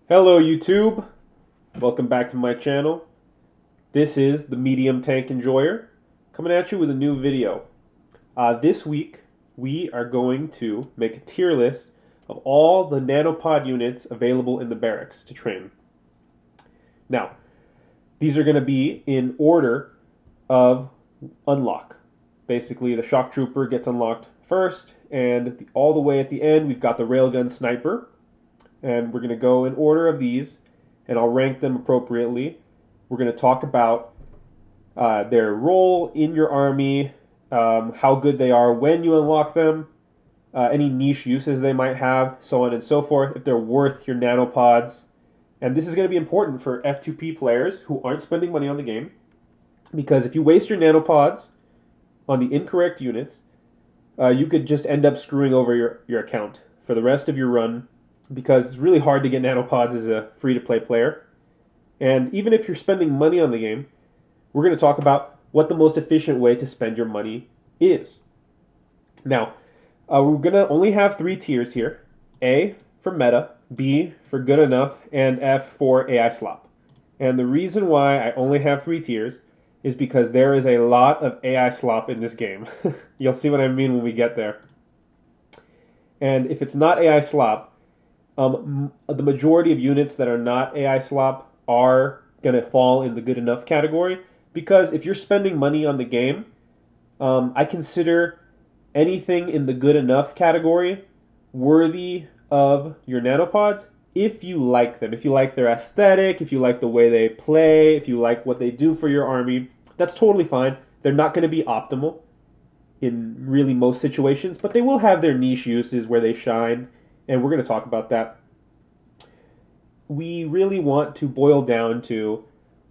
Hello YouTube, welcome back to my channel. This is the Medium Tank Enjoyer coming at you with a new video. This week we are going to make a tier list of all the Nanopod units available in the barracks to train. Now, these are going to be in order of unlock. Basically, the shock trooper gets unlocked first, and all the way at the end we've got the railgun sniper. And we're going to go in order of these, and I'll rank them appropriately. We're going to talk about their role in your army, how good they are when you unlock them, any niche uses they might have, so on and so forth, if they're worth your nanopods. And this is going to be important for F2P players who aren't spending money on the game, because if you waste your nanopods on the incorrect units, you could just end up screwing over your account for the rest of your run, because it's really hard to get nanopods as a free-to-play player. And even if you're spending money on the game, we're going to talk about what the most efficient way to spend your money is. Now, we're going to only have 3 tiers here. A for meta, B for good enough, and F for AI slop. And the reason why I only have 3 tiers is because there is a lot of AI slop in this game. You'll see what I mean when we get there. And if it's not AI slop, the majority of units that are not AI slop are going to fall in the good enough category, because if you're spending money on the game, I consider anything in the good enough category worthy of your nanopods if you like them. If you like their aesthetic, if you like the way they play, if you like what they do for your army, that's totally fine. They're not going to be optimal in really most situations, but they will have their niche uses where they shine. And we're going to talk about that. We really want to boil down to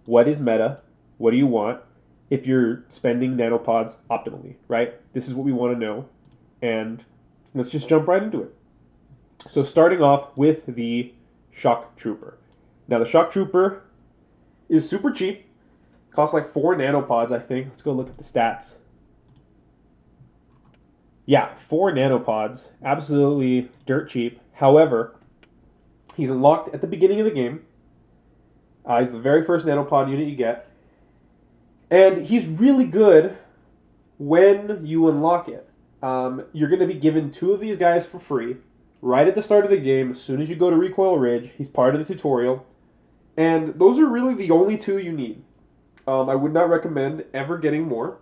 what is meta, what do you want if you're spending nanopods optimally, right? This is what we want to know, and let's just jump right into it. So starting off with the shock trooper. Now the shock trooper is super cheap. Costs like 4 nanopods, I think. Let's go look at the stats. Yeah, 4 nanopods, absolutely dirt cheap. However, he's unlocked at the beginning of the game. He's the very first nanopod unit you get. And he's really good when you unlock it. You're going to be given 2 of these guys for free right at the start of the game. As soon as you go to Recoil Ridge, he's part of the tutorial. And those are really the only 2 you need. I would not recommend ever getting more,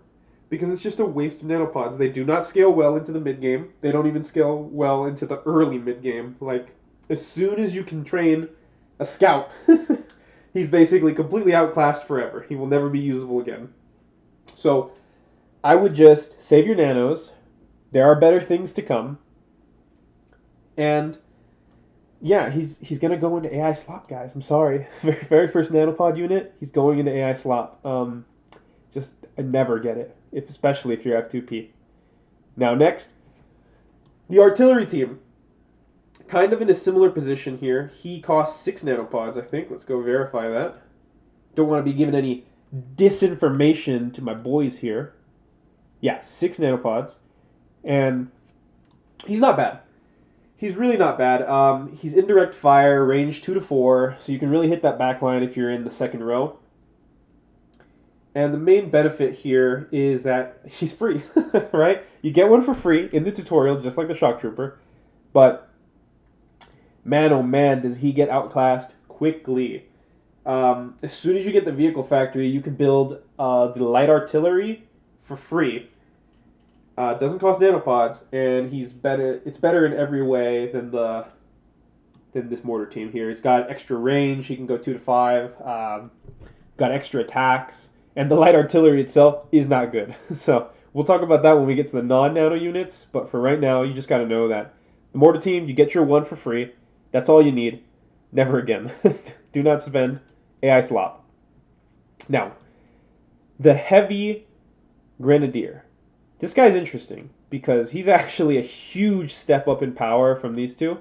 because it's just a waste of nanopods. They do not scale well into the mid-game. They don't even scale well into the early mid-game. Like, as soon as you can train a scout, he's basically completely outclassed forever. He will never be usable again. So, I would just save your nanos. There are better things to come. And, yeah, he's going to go into AI slop, guys. I'm sorry. Very first nanopod unit, he's going into AI slop. Just never get it, especially if you're F2P. Now next, the artillery team. Kind of in a similar position here. He costs 6 nanopods, I think. Let's go verify that. Don't want to be giving any disinformation to my boys here. Yeah, 6 nanopods. And he's not bad. He's really not bad. He's indirect fire, range 2 to 4, so you can really hit that backline if you're in the second row. And the main benefit here is that he's free, right? You get one for free in the tutorial, just like the shock trooper. But, man, oh man, does he get outclassed quickly. As soon as you get the vehicle factory, you can build the light artillery for free. Doesn't cost nanopods, and he's better. It's better in every way than this mortar team here. It's got extra range. He can go 2 to 5. Got extra attacks. And the light artillery itself is not good. So we'll talk about that when we get to the non-nano units. But for right now, you just got to know that the mortar team, you get your 1 for free. That's all you need. Never again. Do not spend AI slop. Now, the heavy grenadier. This guy's interesting because he's actually a huge step up in power from these 2.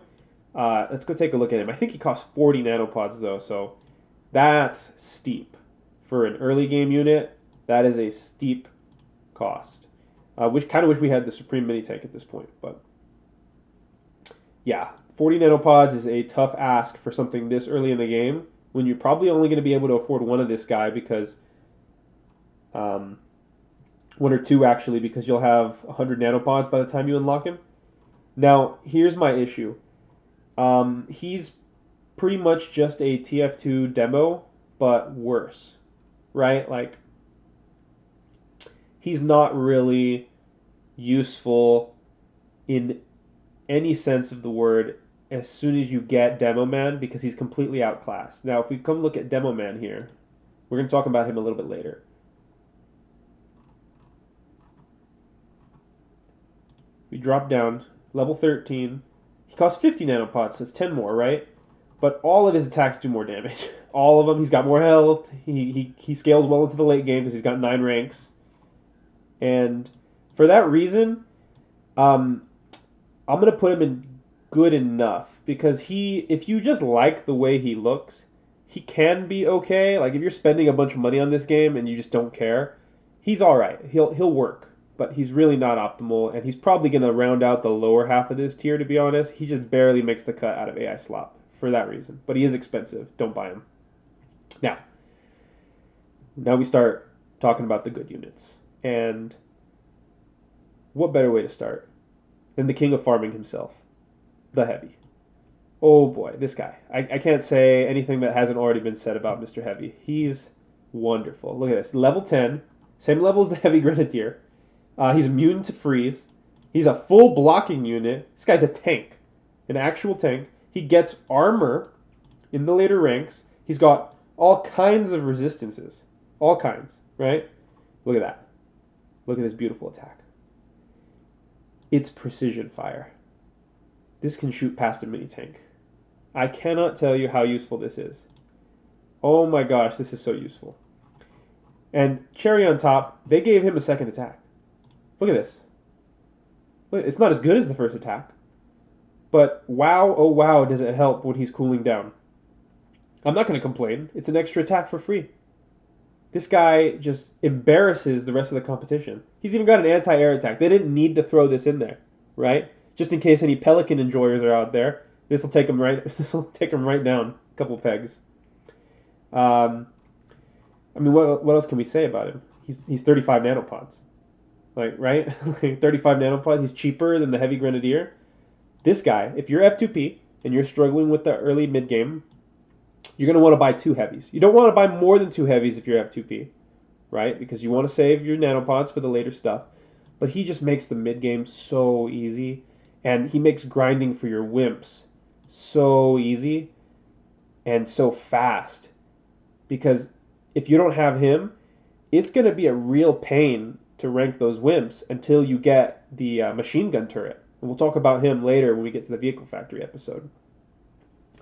Let's go take a look at him. I think he costs 40 nanopods though, so that's steep. For an early game unit, that is a steep cost. Wish we had the Supreme Mini Tank at this point, but yeah, 40 nanopods is a tough ask for something this early in the game when you're probably only going to be able to afford one of this guy because, one or two actually, because you'll have 100 nanopods by the time you unlock him. Now, here's my issue. He's pretty much just a TF2 demo, but worse, right? Like, he's not really useful in any sense of the word as soon as you get Demo Man because he's completely outclassed. Now, if we come look at Demo Man here, we're going to talk about him a little bit later. We drop down, level 13. He costs 50 nanopods, so it's 10 more, right? But all of his attacks do more damage. All of them. He's got more health. He scales well into the late game because he's got 9 ranks. And for that reason, I'm going to put him in good enough because if you just like the way he looks, he can be okay. Like if you're spending a bunch of money on this game and you just don't care, he's all right. He'll work, but he's really not optimal, and he's probably going to round out the lower half of this tier, to be honest. He just barely makes the cut out of AI slop for that reason, but he is expensive. Don't buy him. Now we start talking about the good units, and what better way to start than the king of farming himself, the Heavy. Oh boy, this guy. I can't say anything that hasn't already been said about Mr. Heavy. He's wonderful. Look at this. Level 10. Same level as the Heavy Grenadier. He's immune to freeze. He's a full blocking unit. This guy's a tank. An actual tank. He gets armor in the later ranks. He's got all kinds of resistances. All kinds, right? Look at that. Look at this beautiful attack. It's precision fire. This can shoot past a mini tank. I cannot tell you how useful this is. Oh my gosh, this is so useful. And cherry on top, they gave him a second attack. Look at this. Look, it's not as good as the first attack, but wow, oh wow, does it help when he's cooling down. I'm not going to complain. It's an extra attack for free. This guy just embarrasses the rest of the competition. He's even got an anti-air attack. They didn't need to throw this in there, right? Just in case any Pelican enjoyers are out there, this will take him right. This will take him right down a couple pegs. I mean, what else can we say about him? He's 35 nanopods, like right? 35 nanopods. He's cheaper than the Heavy Grenadier. This guy, if you're F2P and you're struggling with the early mid game, you're going to want to buy 2 heavies. You don't want to buy more than 2 heavies if you're F2P, right? Because you want to save your nanopods for the later stuff. But he just makes the mid game so easy, and he makes grinding for your wimps so easy and so fast. Because if you don't have him, it's going to be a real pain to rank those wimps until you get the machine gun turret. And we'll talk about him later when we get to the Vehicle Factory episode.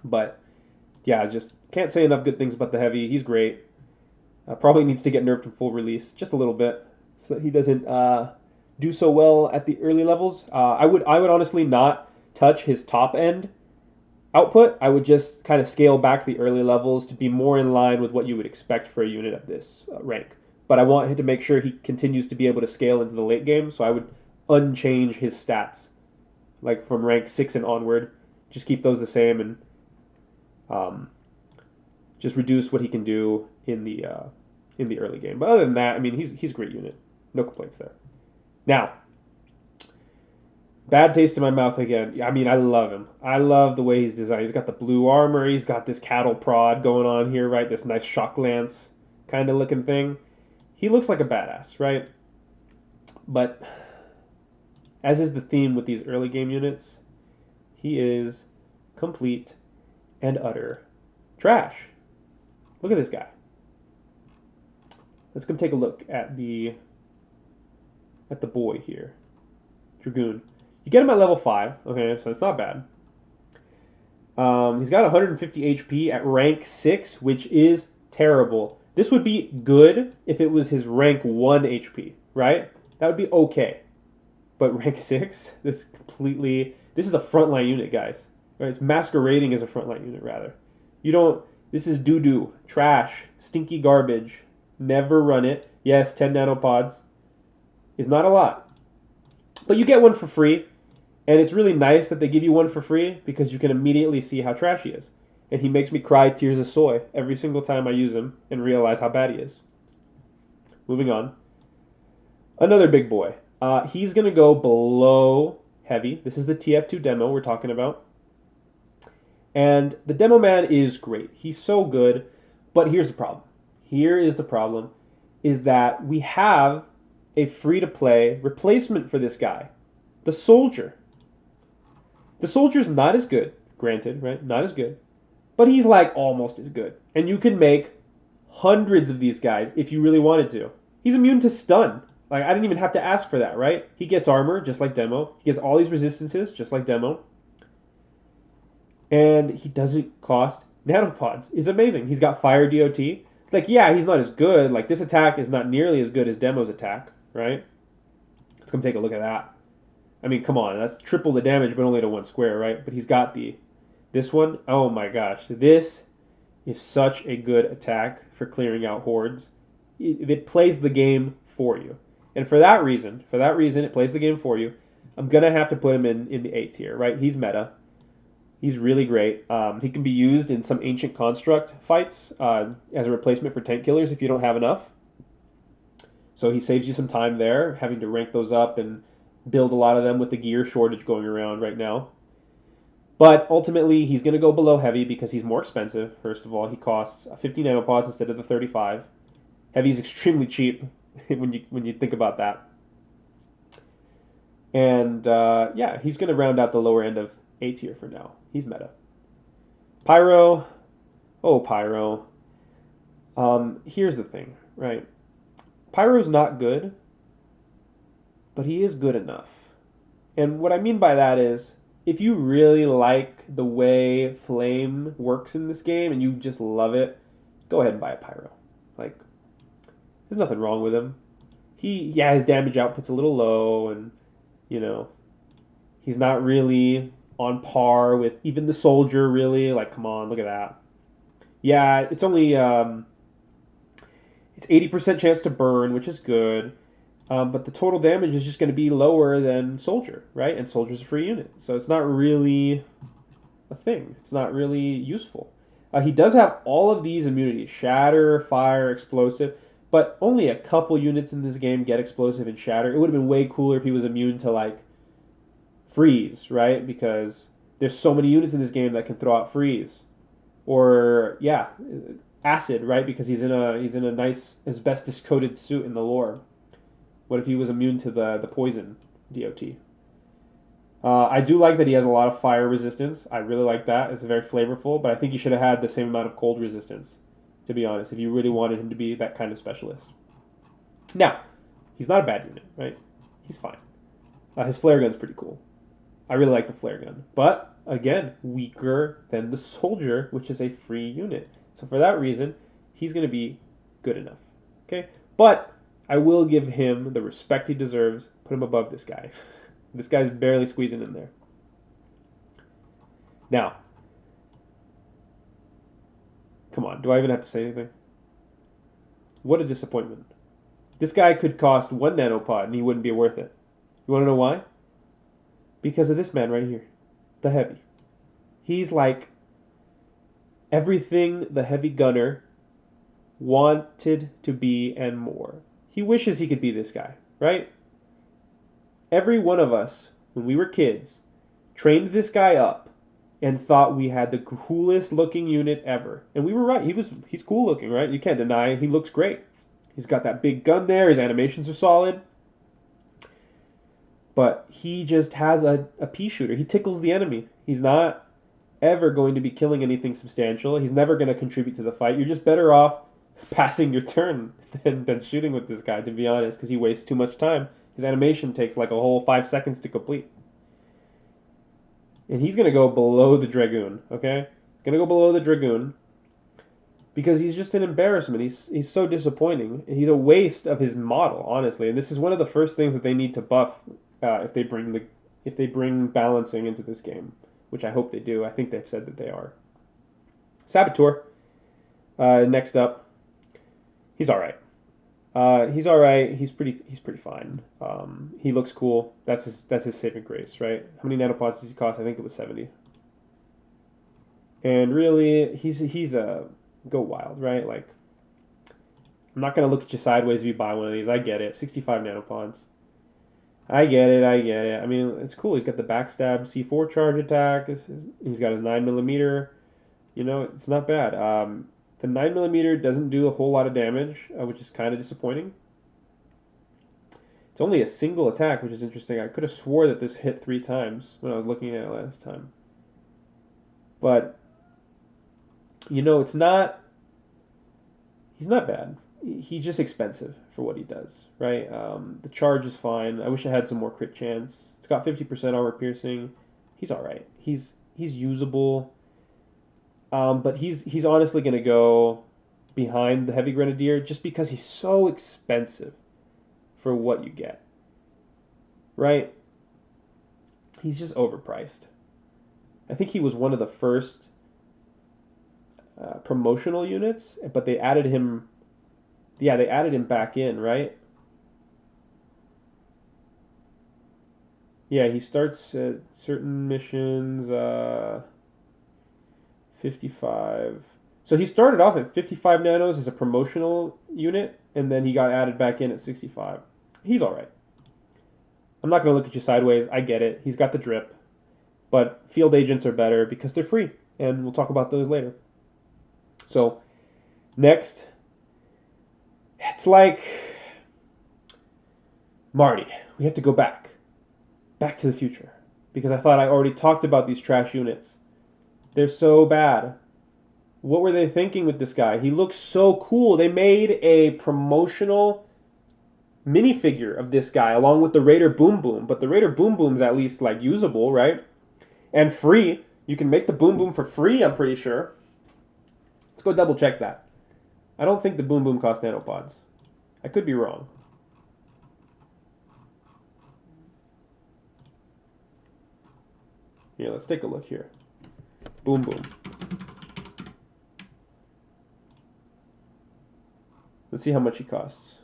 But yeah, just can't say enough good things about the Heavy. He's great. Probably needs to get nerfed in full release just a little bit so that he doesn't do so well at the early levels. I would honestly not touch his top end output. I would just kind of scale back the early levels to be more in line with what you would expect for a unit of this rank. But I want him to make sure he continues to be able to scale into the late game, so I would unchange his stats, like from rank 6 and onward. Just keep those the same and just reduce what he can do in the early game. But other than that, I mean, he's a great unit. No complaints there. Now, bad taste in my mouth again. I mean, I love him. I love the way he's designed. He's got the blue armor. He's got this cattle prod going on here, right? This nice shock lance kind of looking thing. He looks like a badass, right? But as is the theme with these early game units, he is complete and utter trash. Look at this guy. Let's go take a look at the boy here. Dragoon. You get him at level 5, okay, so it's not bad. He's got 150 HP at rank 6, which is terrible. This would be good if it was his rank 1 HP, right? That would be okay. But rank 6, this is a frontline unit, guys. Right? It's masquerading as a frontline unit, rather. This is doo-doo, trash, stinky garbage. Never run it. Yes, 10 nanopods is not a lot. But you get one for free, And it's really nice that they give you one for free because you can immediately see how trash he is. And he makes me cry tears of soy every single time I use him and realize how bad he is. Moving on. Another big boy. He's going to go below heavy. This is the TF2 demo we're talking about. And the demo man is great. He's so good. But here's the problem. Here is the problem. Is that we have a free-to-play replacement for this guy. The soldier. The soldier's not as good. Granted, right? Not as good. But he's like almost as good. And you can make hundreds of these guys if you really wanted to. He's immune to stun. Like, I didn't even have to ask for that, right? He gets armor, just like Demo. He gets all these resistances, just like Demo. And he doesn't cost nanopods. It's amazing. He's got fire DOT. Like, yeah, he's not as good. Like, this attack is not nearly as good as Demo's attack, right? Let's come take a look at that. I mean, come on. That's triple the damage, but only to one square, right? But he's got this one. Oh, my gosh. This is such a good attack for clearing out hordes. It plays the game for you. And for that reason, it plays the game for you. I'm going to have to put him in the A tier, right? He's meta. He's really great. He can be used in some Ancient Construct fights as a replacement for tank killers if you don't have enough. So he saves you some time there, having to rank those up and build a lot of them with the gear shortage going around right now. But ultimately, he's going to go below heavy because he's more expensive. First of all, he costs 50 nanopods instead of the 35. Heavy is extremely cheap when you think about that. And yeah, he's going to round out the lower end of A tier for now. He's meta. Pyro. Oh, Pyro. Here's the thing, right? Pyro's not good, but he is good enough. And what I mean by that is, if you really like the way Flame works in this game and you just love it, go ahead and buy a Pyro. Like, there's nothing wrong with him. His damage output's a little low, and, you know, he's not really on par with even the soldier, really. Like, come on, look at that. Yeah, it's only, it's 80% chance to burn, which is good. But the total damage is just going to be lower than soldier, right? And soldier's a free unit. So it's not really a thing. It's not really useful. He does have all of these immunities. Shatter, fire, explosive. But only a couple units in this game get explosive and shatter. It would have been way cooler if he was immune to, like, freeze, right? Because there's so many units in this game that can throw out freeze. Or, yeah, acid, right? Because he's in a nice asbestos-coated suit in the lore. What if he was immune to the poison DOT? I do like that he has a lot of fire resistance. I really like that. It's very flavorful, but I think he should have had the same amount of cold resistance, to be honest, if you really wanted him to be that kind of specialist. Now, he's not a bad unit, right? He's fine. His flare gun's pretty cool. I really like the flare gun. But, again, weaker than the soldier, which is a free unit. So for that reason, he's going to be good enough. Okay? But I will give him the respect he deserves. Put him above this guy. This guy's barely squeezing in there. Now, come on. Do I even have to say anything? What a disappointment. This guy could cost 1 nanopod and he wouldn't be worth it. You want to know why? Because of this man right here. The heavy. He's like everything the heavy gunner wanted to be and more. He wishes he could be this guy, right? Every one of us, when we were kids, trained this guy up and thought we had the coolest looking unit ever. And we were right. He's cool looking, right? You can't deny it. He looks great. He's got that big gun there. His animations are solid. But he just has a pea shooter. He tickles the enemy. He's not ever going to be killing anything substantial. He's never going to contribute to the fight. You're just better off passing your turn than shooting with this guy, to be honest, because he wastes too much time. His animation takes like a whole 5 seconds to complete. And he's going to go below the dragoon, okay? He's going to go below the dragoon because he's just an embarrassment. He's so disappointing. He's a waste of his model, honestly. And this is one of the first things that they need to buff if they bring balancing into this game, which I hope they do. I think they've said that they are. Saboteur, next up. He's all right. He's all right. He's pretty fine. He looks cool. That's his saving grace, right? How many nanopods does he cost? I think it was 70. And really, he's a go wild, right? Like, I'm not gonna look at you sideways if you buy one of these. I get it. 65 nanopods. I get it. I get it. I mean, it's cool. He's got the backstab C4 charge attack. He's got his 9mm. You know, it's not bad. The 9mm doesn't do a whole lot of damage, which is kind of disappointing. It's only a single attack, which is interesting. I could have swore that this hit 3 times when I was looking at it last time. But, you know, it's not... He's not bad. He's just expensive for what he does, right? The charge is fine. I wish I had some more crit chance. It's got 50% armor piercing. He's all right. He's usable. But he's honestly going to go behind the heavy grenadier just because he's so expensive for what you get, right? He's just overpriced. I think he was one of the first promotional units, but they added him. Yeah, they added him back in, right? Yeah, he starts at certain missions. 55. So he started off at 55 nanos as a promotional unit, and then he got added back in at 65. He's all right. I'm not going to look at you sideways. I get it. He's got the drip. But field agents are better because they're free, and we'll talk about those later. So, next, it's like, Marty, we have to go back to the future, because I thought I already talked about these trash units. They're so bad. What were they thinking with this guy? He looks so cool. They made a promotional minifigure of this guy along with the Raider Boom Boom. But the Raider Boom Boom's at least like usable, right? And free. You can make the Boom Boom for free, I'm pretty sure. Let's go double check that. I don't think the Boom Boom costs nanopods. I could be wrong. Yeah, let's take a look here. Boom Boom. Let's see how much he costs.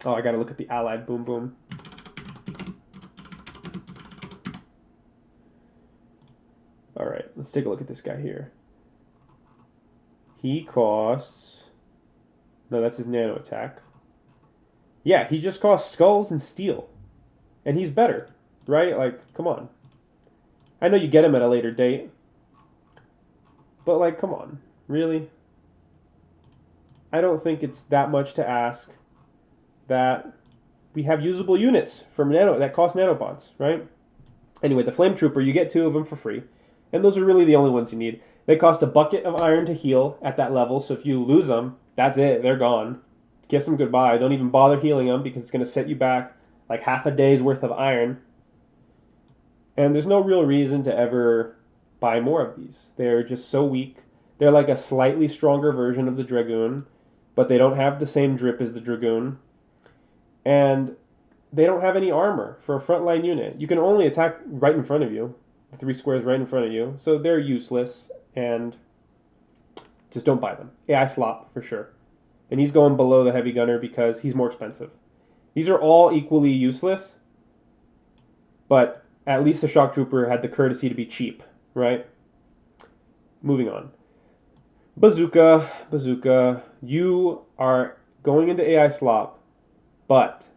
Oh, I gotta look at the Allied Boom Boom. Alright, let's take a look at this guy here. He costs... No, that's his nano attack. Yeah, he just costs skulls and steel. And he's better, right? Like, come on. I know you get him at a later date. But, like, come on. Really? I don't think it's that much to ask that we have usable units from that cost nanopods, right? Anyway, the Flame Trooper, you get 2 of them for free. And those are really the only ones you need. They cost a bucket of iron to heal at that level, so if you lose them, that's it. They're gone. Kiss them goodbye. Don't even bother healing them because it's going to set you back like half a day's worth of iron. And there's no real reason to ever buy more of these. They're just so weak. They're like a slightly stronger version of the Dragoon, but they don't have the same drip as the Dragoon. And they don't have any armor for a frontline unit. You can only attack right in front of you. The 3 squares right in front of you. So they're useless, and just don't buy them. AI slop, for sure. And he's going below the heavy gunner because he's more expensive. These are all equally useless, but at least the shock trooper had the courtesy to be cheap, right? Moving on. Bazooka. You are going into AI slop, but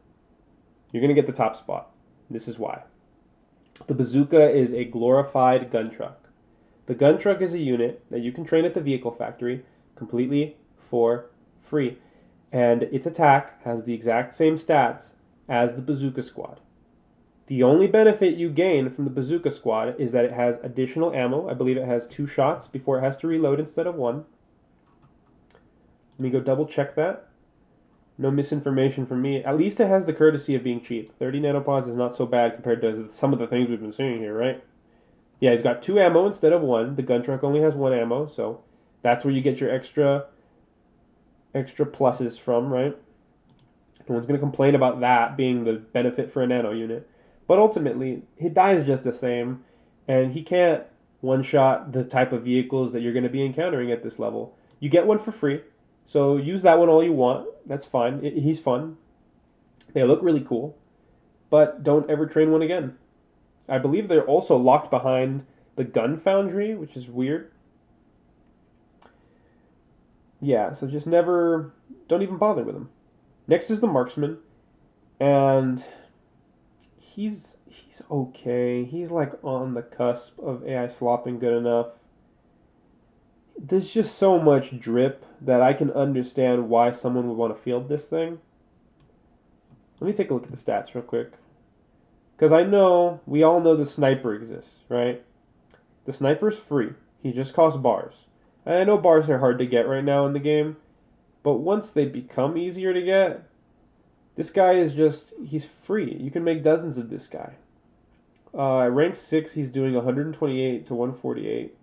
you're going to get the top spot. This is why. The Bazooka is a glorified gun truck. The gun truck is a unit that you can train at the vehicle factory completely for free. And its attack has the exact same stats as the Bazooka squad. The only benefit you gain from the Bazooka squad is that it has additional ammo. I believe it has 2 shots before it has to reload instead of 1. Let me go double check that. No misinformation from me. At least it has the courtesy of being cheap. 30 nanopods is not so bad compared to some of the things we've been seeing here, right? Yeah, he's got 2 ammo instead of 1. The gun truck only has 1 ammo, so that's where you get your extra pluses from, right? No one's going to complain about that being the benefit for a nano unit. But ultimately, he dies just the same, and he can't one-shot the type of vehicles that you're going to be encountering at this level. You get one for free, so use that one all you want. That's fine. He's fun. They look really cool, but don't ever train one again. I believe they're also locked behind the gun foundry, which is weird. Yeah, so just never, don't even bother with him. Next is the Marksman, and he's okay. He's like on the cusp of AI slopping good enough. There's just so much drip that I can understand why someone would want to field this thing. Let me take a look at the stats real quick. Because we all know the sniper exists, right? The sniper's free. He just costs bars. And I know bars are hard to get right now in the game, but once they become easier to get, this guy is he's free. You can make dozens of this guy. Rank 6, he's doing 128 to 148.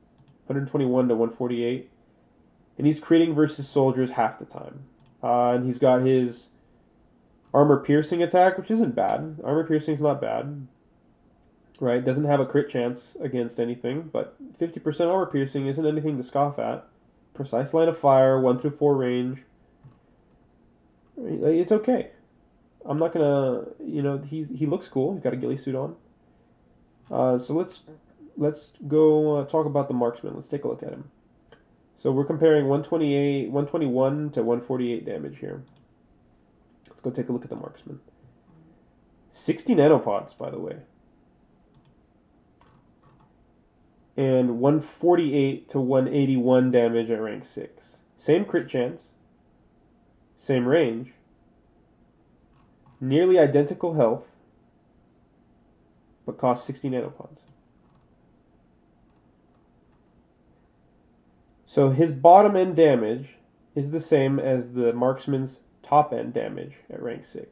121 to 148. And he's critting versus soldiers half the time. And he's got his armor piercing attack, which isn't bad. Armor piercing's not bad. Right? Doesn't have a crit chance against anything, but 50% armor piercing isn't anything to scoff at. Precise line of fire, 1 through 4 range. It's okay. I'm not gonna, he looks cool. He's got a ghillie suit on. So let's go talk about the Marksman. Let's take a look at him. So we're comparing 121 to 148 damage here. Let's go take a look at the Marksman. 60 nanopods, by the way. And 148 to 181 damage at rank 6. Same crit chance. Same range. Nearly identical health. But costs 60 nanopods. So his bottom end damage is the same as the Marksman's top end damage at rank 6.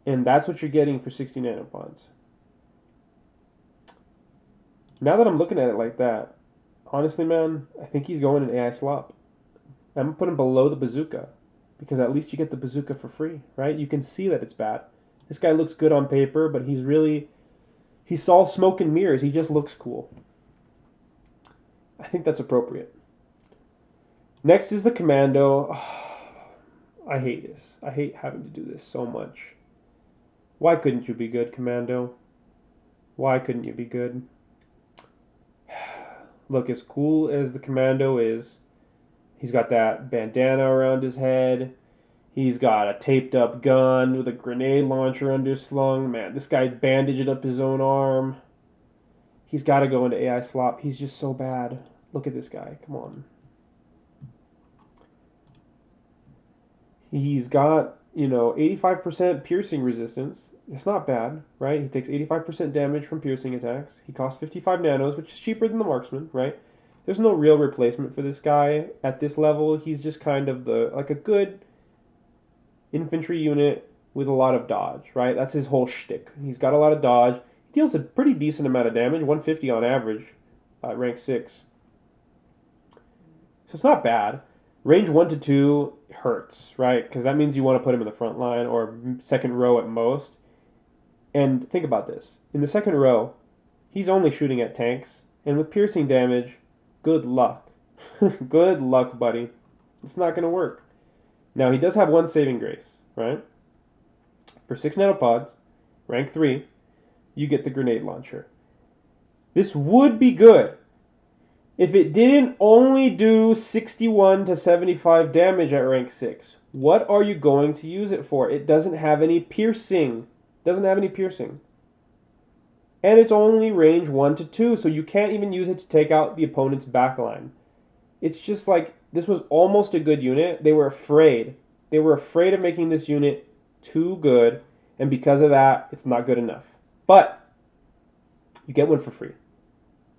And that's what you're getting for 60 nanopods. Now that I'm looking at it like that, honestly, man, I think he's going in AI slop. I'm going to put him below the Bazooka, because at least you get the Bazooka for free, right? You can see that it's bad. This guy looks good on paper, but he's all smoke and mirrors. He just looks cool. I think that's appropriate. Next is the Commando. Oh, I hate this. I hate having to do this so much. Why couldn't you be good, Commando? Why couldn't you be good? Look, as cool as the Commando is, he's got that bandana around his head. He's got a taped up gun with a grenade launcher underslung. Man, this guy bandaged up his own arm. He's got to go into AI slop. He's just so bad. Look at this guy. Come on. He's got, 85% piercing resistance. It's not bad, right? He takes 85% damage from piercing attacks. He costs 55 nanos, which is cheaper than the Marksman, right? There's no real replacement for this guy at this level. He's just kind of a good infantry unit with a lot of dodge, right? That's his whole shtick. He's got a lot of dodge. He deals a pretty decent amount of damage, 150 on average, rank 6. So it's not bad. Range 1 to 2 hurts, right? Because that means you want to put him in the front line or second row at most. And think about this. In the second row, he's only shooting at tanks. And with piercing damage, good luck. Good luck, buddy. It's not going to work. Now, he does have one saving grace, right? For 6 nanopods, rank 3, you get the grenade launcher. This would be good if it didn't only do 61 to 75 damage at rank 6. What are you going to use it for? It doesn't have any piercing. And it's only range 1 to 2, so you can't even use it to take out the opponent's backline. It's just like, this was almost a good unit. They were afraid. They were afraid of making this unit too good, and because of that, it's not good enough. But you get one for free.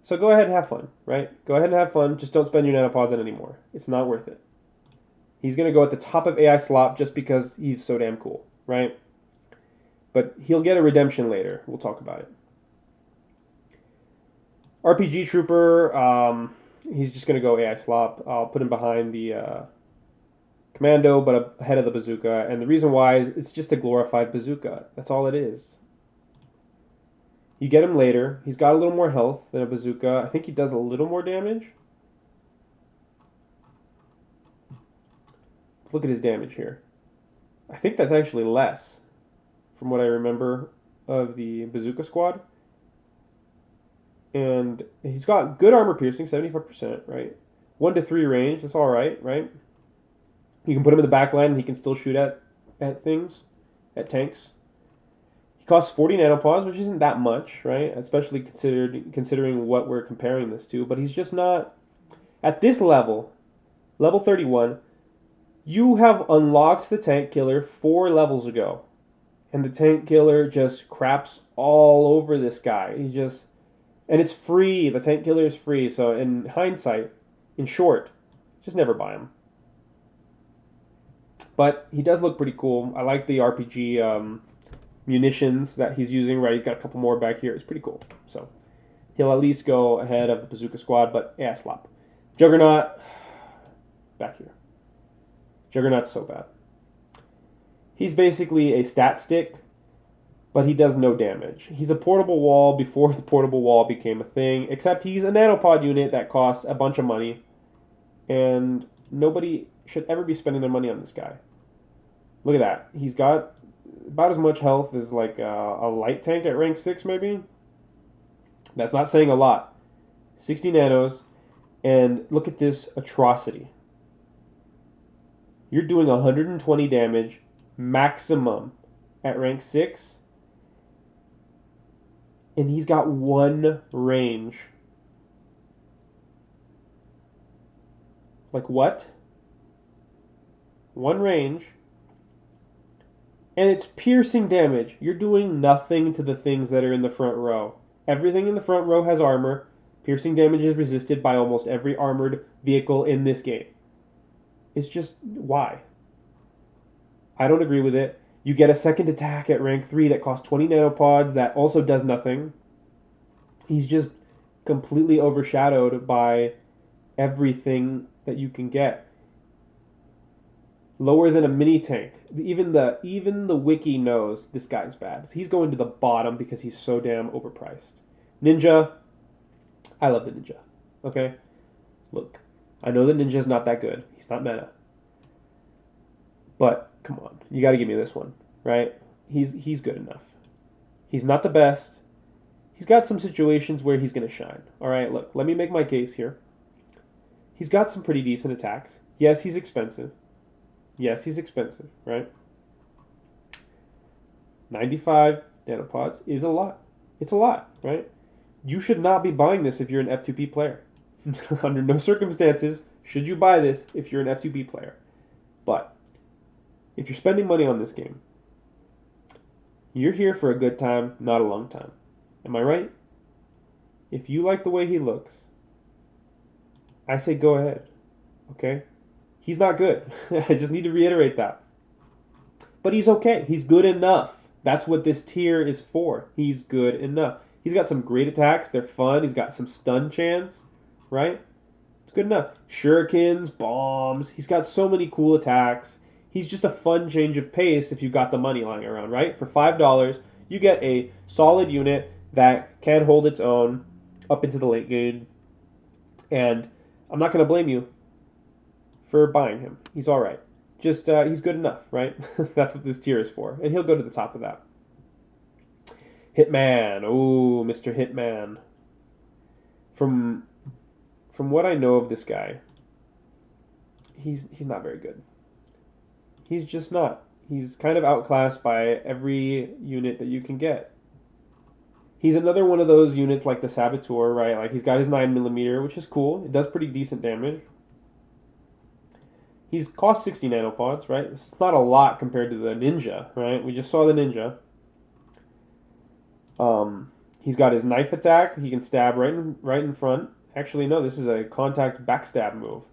So go ahead and have fun, right? Go ahead and have fun. Just don't spend your nanopods on it anymore. It's not worth it. He's going to go at the top of AI slop just because he's so damn cool, right? But he'll get a redemption later. We'll talk about it. RPG Trooper, he's just going to go AI slop. I'll put him behind the Commando, but ahead of the Bazooka. And the reason why is it's just a glorified Bazooka. That's all it is. You get him later. He's got a little more health than a Bazooka. I think he does a little more damage. Let's look at his damage here. I think that's actually less from what I remember of the Bazooka squad. And he's got good armor piercing, 75%, right? 1 to 3 range, that's alright, right? You can put him in the back line and he can still shoot at things, at tanks. He costs 40 nanopods, which isn't that much, right? Especially considering what we're comparing this to. But he's just not... At this level, level 31, you have unlocked the tank killer 4 levels ago. And the tank killer just craps all over this guy. He just... And it's free. The tank killer is free. So in hindsight, in short, just never buy him. But he does look pretty cool. I like the RPG munitions that he's using, right? He's got a couple more back here. It's pretty cool. So he'll at least go ahead of the Bazooka squad, but yeah, slop. Juggernaut, back here. Juggernaut's so bad. He's basically a stat stick, but he does no damage. He's a portable wall before the portable wall became a thing, except he's a nanopod unit that costs a bunch of money, and nobody should ever be spending their money on this guy. Look at that. He's got about as much health as like a light tank at rank 6 maybe. That's not saying a lot. 60 nanos, and look at this atrocity. You're doing 120 damage maximum at rank 6, and he's got 1 range. Like what? 1 range, and it's piercing damage. You're doing nothing to the things that are in the front row. Everything in the front row has armor. Piercing damage is resisted by almost every armored vehicle in this game. It's just, why? I don't agree with it. You get a second attack at rank 3 that costs 20 nanopods that also does nothing. He's just completely overshadowed by everything that you can get. Lower than a mini tank. Even the wiki knows this guy's bad. He's going to the bottom because he's so damn overpriced. Ninja, I love the Ninja. Okay? Look, I know the Ninja's not that good. He's not meta. But come on, you got to give me this one, right? He's good enough. He's not the best. He's got some situations where he's going to shine. All right, look, let me make my case here. He's got some pretty decent attacks. Yes, he's expensive. Yes, he's expensive, right? 95 nanopods is a lot. It's a lot, right? You should not be buying this if you're an F2P player. Under no circumstances should you buy this if you're an F2P player. But if you're spending money on this game, you're here for a good time, not a long time. Am I right? If you like the way he looks, I say go ahead. Okay? He's not good. I just need to reiterate that. But he's okay. He's good enough. That's what this tier is for. He's good enough. He's got some great attacks. They're fun. He's got some stun chance, right? It's good enough. Shurikens, bombs. He's got so many cool attacks. He's just a fun change of pace if you've got the money lying around, right? For $5, you get a solid unit that can hold its own up into the late game. And I'm not going to blame you for buying him. He's all right. Just he's good enough, right? That's what this tier is for, and he'll go to the top of that. Hitman, oh, Mr. Hitman. From what I know of this guy, he's not very good. He's just not. He's kind of outclassed by every unit that you can get. He's another one of those units like the Saboteur, right? Like he's got his 9mm, which is cool. It does pretty decent damage. He's cost 60 nanopods, right? It's not a lot compared to the Ninja, right? We just saw the Ninja. He's got his knife attack. He can stab right in front. Actually, no, this is a contact backstab move.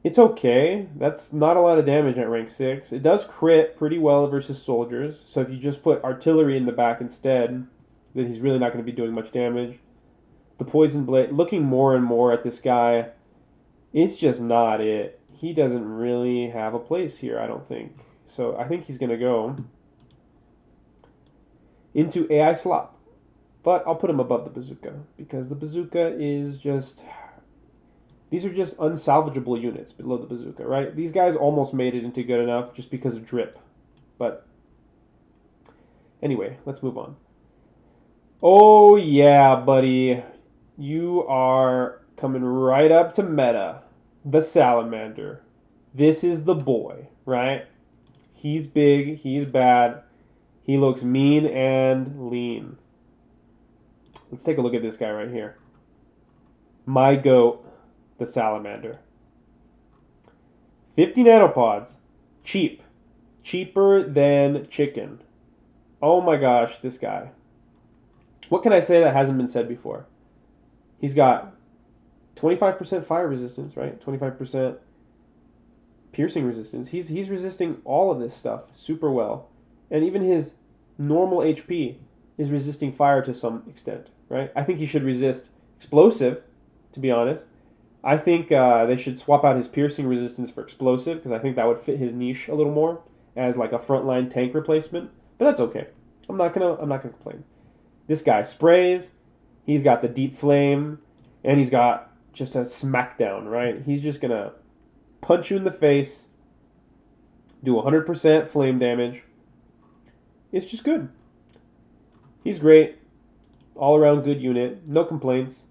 It's okay. That's not a lot of damage at rank 6. It does crit pretty well versus soldiers. So if you just put artillery in the back instead, then he's really not going to be doing much damage. The poison blade, looking more and more at this guy, it's just not it. He doesn't really have a place here, I don't think. So I think he's going to go into AI slop. But I'll put him above the Bazooka because the Bazooka is just... These are just unsalvageable units below the Bazooka, right? These guys almost made it into good enough just because of drip. But anyway, let's move on. Oh yeah, buddy. You are coming right up to meta. The Salamander. This is the boy, right? He's big, he's bad, he looks mean and lean. Let's take a look at this guy right here. My goat, the Salamander. 50 nanopods. Cheap. Cheaper than chicken. Oh my gosh, this guy. What can I say that hasn't been said before? He's got 25% fire resistance, right? 25% piercing resistance. He's resisting all of this stuff super well. And even his normal HP is resisting fire to some extent, right? I think he should resist explosive, to be honest. I think they should swap out his piercing resistance for explosive because I think that would fit his niche a little more as like a frontline tank replacement. But that's okay. I'm not gonna complain. This guy sprays. He's got the deep flame, and he's got just a smackdown, right? He's just gonna punch you in the face, do 100% flame damage. It's just good. He's great. All around good unit. No complaints.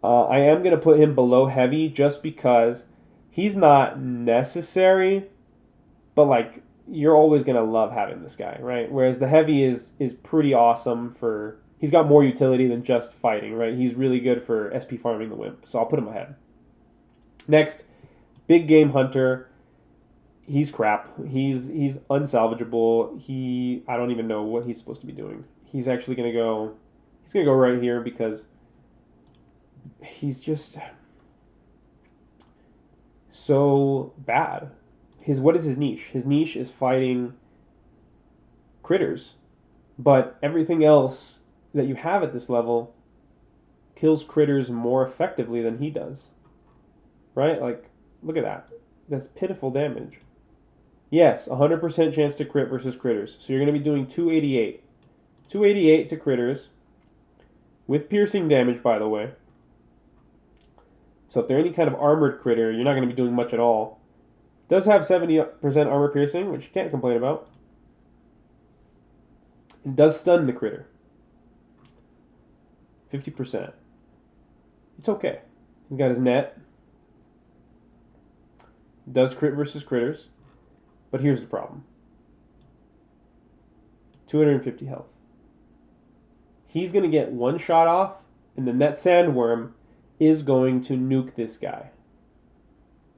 I am going to put him below heavy just because he's not necessary, but like you're always going to love having this guy, right? Whereas the heavy is pretty awesome for, he's got more utility than just fighting, right? He's really good for SP farming the Wimp, so I'll put him ahead. Next, big game hunter. He's crap. He's unsalvageable. I don't even know what he's supposed to be doing. He's actually going to go, he's going to go right here because he's just so bad. What is his niche? His niche is fighting critters, but everything else that you have at this level kills critters more effectively than he does. Right? Like, look at that. That's pitiful damage. Yes, 100% chance to crit versus critters. So you're going to be doing 288. 288 to critters with piercing damage, by the way. So if they're any kind of armored critter, you're not going to be doing much at all. Does have 70% armor piercing, which you can't complain about. It does stun the critter. 50%. It's okay. He's got his net. Does crit versus critters. But here's the problem. 250 health. He's going to get one shot off, and then that sandworm is going to nuke this guy.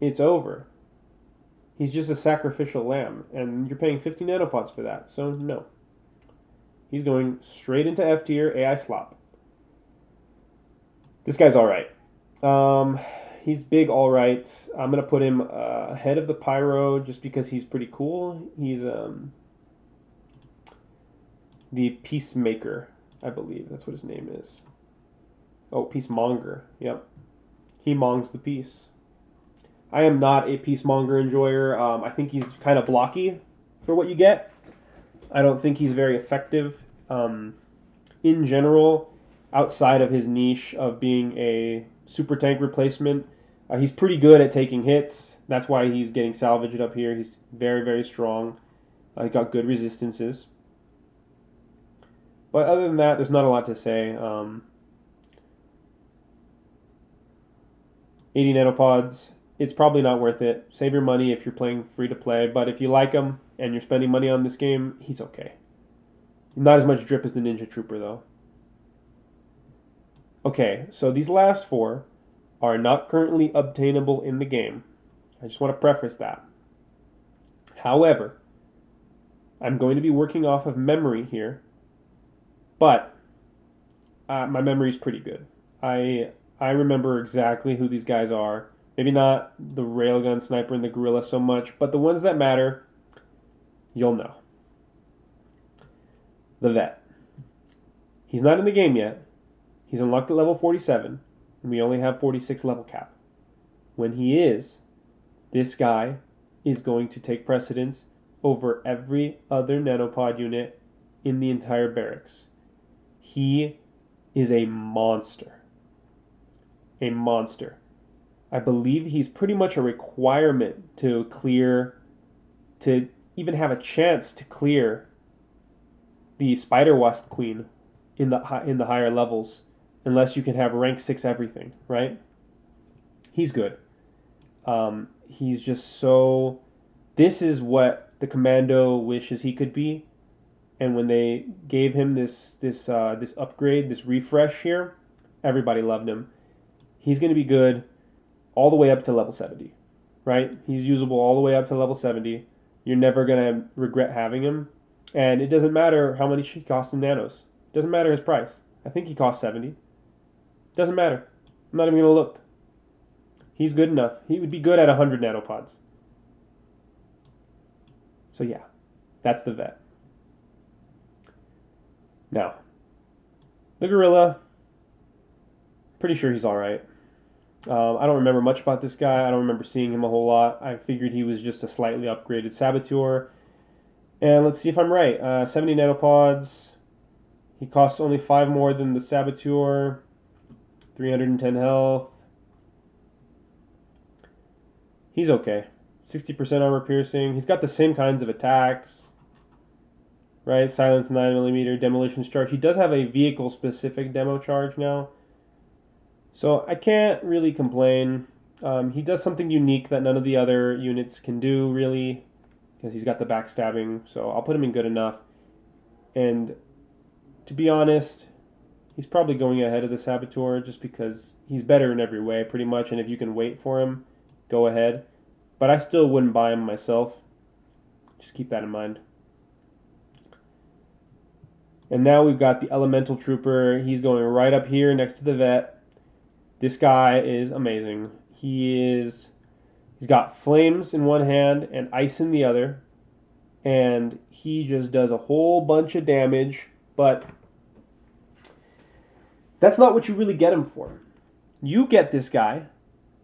It's over. He's just a sacrificial lamb, and you're paying 50 nanopods for that, so no. He's going straight into F tier AI slop. This guy's alright. He's big alright. I'm going to put him ahead of the Pyro just because he's pretty cool. He's the Peacemaker, I believe. That's what his name is. Oh, Peacemonger. Yep. He mongs the peace. I am not a Peacemonger enjoyer. I think he's kind of blocky for what you get. I don't think he's very effective in general, outside of his niche of being a super tank replacement. He's pretty good at taking hits. That's why he's getting salvaged up here. He's very, very strong. He got good resistances. But other than that, there's not a lot to say. 80 nanopods. It's probably not worth it. Save your money if you're playing free to play. But if you like him and you're spending money on this game, he's okay. Not as much drip as the Ninja Trooper, though. Okay, so these last four are not currently obtainable in the game. I just want to preface that. However, I'm going to be working off of memory here, but my memory is pretty good. I remember exactly who these guys are. Maybe not the railgun sniper and the guerrilla so much, but the ones that matter, you'll know. The vet. He's not in the game yet. He's unlocked at level 47, and we only have 46 level cap. When he is, this guy is going to take precedence over every other nanopod unit in the entire barracks. He is a monster. A monster. I believe he's pretty much a requirement to clear, to even have a chance to clear the Spider Wasp Queen in the higher levels, unless you can have rank 6 everything, right? He's good. He's just so. This is what the Commando wishes he could be, and when they gave him this upgrade, this refresh here, everybody loved him. He's going to be good all the way up to level 70, right? He's usable all the way up to level 70. You're never going to regret having him, and it doesn't matter how much he costs in nanos. It doesn't matter his price. I think he costs 70. Doesn't matter. I'm not even going to look. He's good enough. He would be good at 100 nanopods. So yeah, that's the vet. Now, the guerrilla, pretty sure he's alright. I don't remember much about this guy. I don't remember seeing him a whole lot. I figured he was just a slightly upgraded Saboteur. And let's see if I'm right. 70 nanopods. He costs only 5 more than the Saboteur. 310 health. He's okay. 60% armor piercing. He's got the same kinds of attacks. Right? Silence 9mm, demolition charge. He does have a vehicle-specific demo charge now. So I can't really complain. He does something unique that none of the other units can do, really, because he's got the backstabbing. So I'll put him in good enough. And to be honest, he's probably going ahead of the Saboteur just because he's better in every way, pretty much. And if you can wait for him, go ahead. But I still wouldn't buy him myself. Just keep that in mind. And now we've got the Elemental Trooper. He's going right up here next to the vet. This guy is amazing. He's got flames in one hand and ice in the other. And he just does a whole bunch of damage. But that's not what you really get him for. You get this guy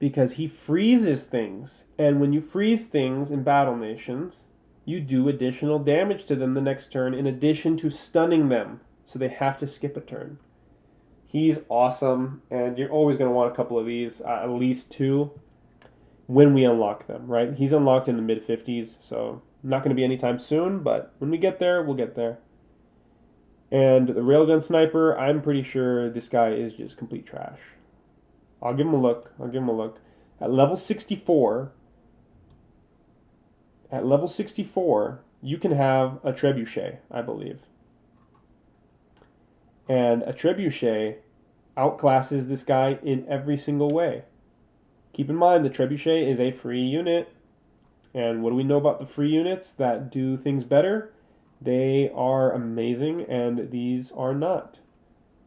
because he freezes things. And when you freeze things in Battle Nations, you do additional damage to them the next turn in addition to stunning them. So they have to skip a turn. He's awesome, and you're always going to want a couple of these, at least 2, when we unlock them, right? He's unlocked in the mid-50s, so not going to be anytime soon, but when we get there, we'll get there. And the Railgun Sniper, I'm pretty sure this guy is just complete trash. I'll give him a look. At level 64, you can have a trebuchet, I believe. And a trebuchet outclasses this guy in every single way. Keep in mind, the trebuchet is a free unit. And what do we know about the free units that do things better? They are amazing, and these are not.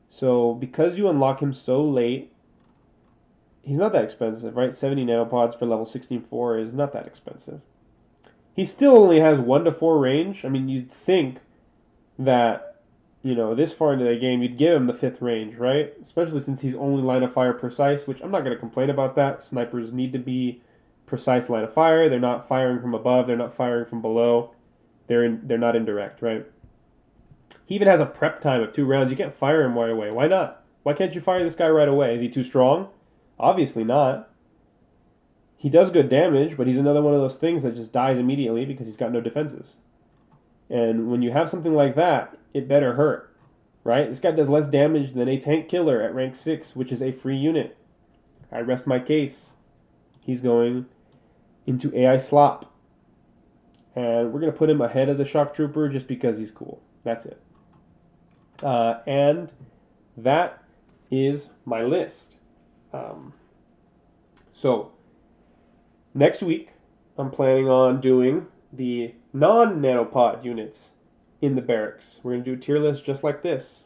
So, because you unlock him so late, he's not that expensive, right? 70 nanopods for level 16-4 is not that expensive. He still only has 1 to 4 range. I mean, you'd think that, this far into the game, you'd give him the 5th range, right? Especially since he's only line of fire precise, which I'm not going to complain about that. Snipers need to be precise line of fire. They're not firing from above. They're not firing from below. They're not indirect, right? He even has a prep time of 2 rounds. You can't fire him right away. Why not? Why can't you fire this guy right away? Is he too strong? Obviously not. He does good damage, but he's another one of those things that just dies immediately because he's got no defenses. And when you have something like that, it better hurt, right? This guy does less damage than a tank killer at rank 6, which is a free unit. I rest my case. He's going into AI slop. And we're going to put him ahead of the shock trooper just because he's cool. That's it. And that is my list. So, next week, I'm planning on doing the non-nanopod units in the barracks. We're going to do a tier list just like this.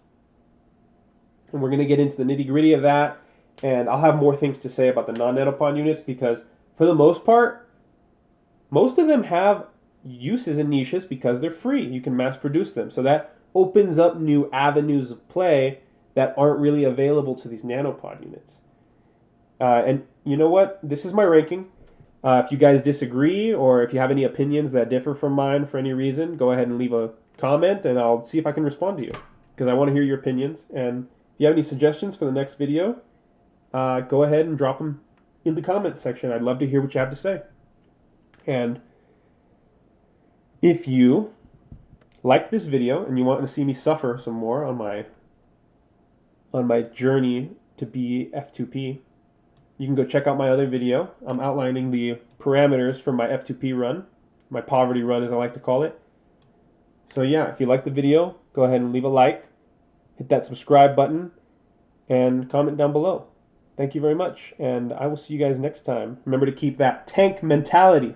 And we're going to get into the nitty-gritty of that. And I'll have more things to say about the non-nanopod units because, for the most part, most of them have uses and niches because they're free. You can mass produce them. So that opens up new avenues of play that aren't really available to these nanopod units. And you know what? This is my ranking. If you guys disagree or if you have any opinions that differ from mine for any reason, go ahead and leave a comment and I'll see if I can respond to you because I want to hear your opinions. And if you have any suggestions for the next video, go ahead and drop them in the comments section. I'd love to hear what you have to say. And if you like this video and you want to see me suffer some more on my journey to be F2P, you can go check out my other video. I'm outlining the parameters for my F2P run, my poverty run as I like to call it. So yeah, if you like the video, go ahead and leave a like, hit that subscribe button, and comment down below. Thank you very much, and I will see you guys next time. Remember to keep that tank mentality.